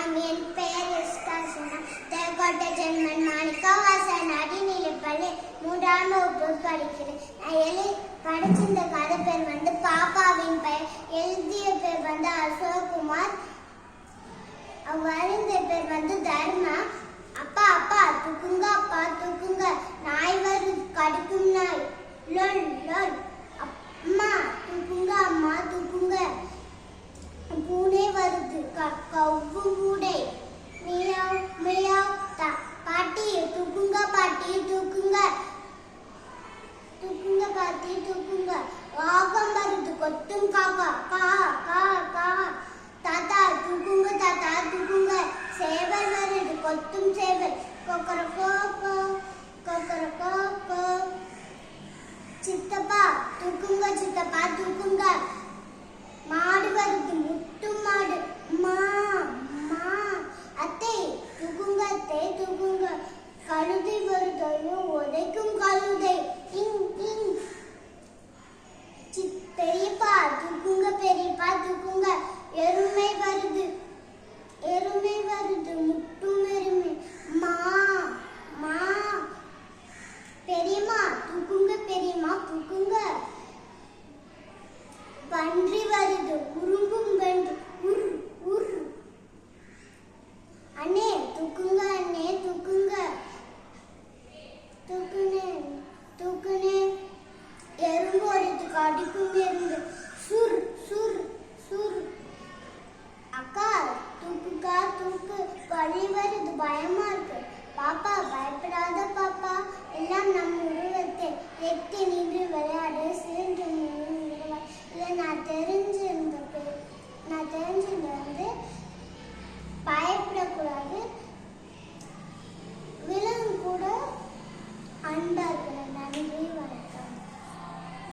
வணக்கம். என் பெயர் எஸ்காசனா. தேவகோட்டை ஜென்மன் மாணிக்கவாசன் அடிநிலைப்பள்ளி 3ஆம் வகுப்பு படிக்கிறேன். நான் படிச்சிருந்த கதை பேர் பாப்பாவின் பெயர். எழுதிய பேர் அசோக்குமார். வரைந்த பேர் தர்மா. அப்பா அப்பா தூக்குங்க, அப்பா தூக்குங்க, நாய் வருது கடிக்கும் நாய், லொல் லொல். அம்மா தூக்குங்க, அம்மா தூக்குங்க, பூனை வருது கவ்வும் பூனை, மியாவ் மியாவ். பாட்டி தூக்குங்க, பாட்டி தூக்குங்க, தூக்குங்க பாட்டி தூக்குங்க, காகம் வருது கொத்தும் காக்கா, கா கா கா. தாத்தா தூக்குங்க, தாத்தா தூக்குங்க, சேவல் வருது கொத்தும் சேவல், கொக்கரக்கோ கொக்கரக்கோ. சித்தப்பா தூக்குங்க, சித்தப்பா தூக்குங்க, மாடு வருது முட்டும் மாடு, மா மா. அத்தை தூக்குங்க, அத்தை தூக்குங்க, கழுதை வருது உதைக்கும் கழுதை, இங் இங். பெரியப்பா தூக்குங்க, பெரியப்பா தூக்குங்க, எருமை வருது முட்டும் எருமை, மா மா. பெரியம்மா தூக்குங்க, பெரியம்மா தூக்குங்க, பன்றி வருது உரும்பும் வென்று, உர் உர். அண்ணே தூக்குங்க, அண்ணே தூக்குங்க, தூக்குனே தூக்குனே, எறும்பு வருது கடிக்கும் எறும்பு, சுர் சுர் சுர். அக்கா தூக்குக்கா தூக்கு, பழி வருது பயமா இருக்கு, பாப்பா பயப்படாத பாப்பா, எல்லாம் நம் உருவத்தை எட்டி நின்று விளையாடு சேர்ந்து. இல்லை நான் தெரிஞ்சிருந்த பயப்படக்கூடாது, விலங்கு கூட அன்பா இருக்கு.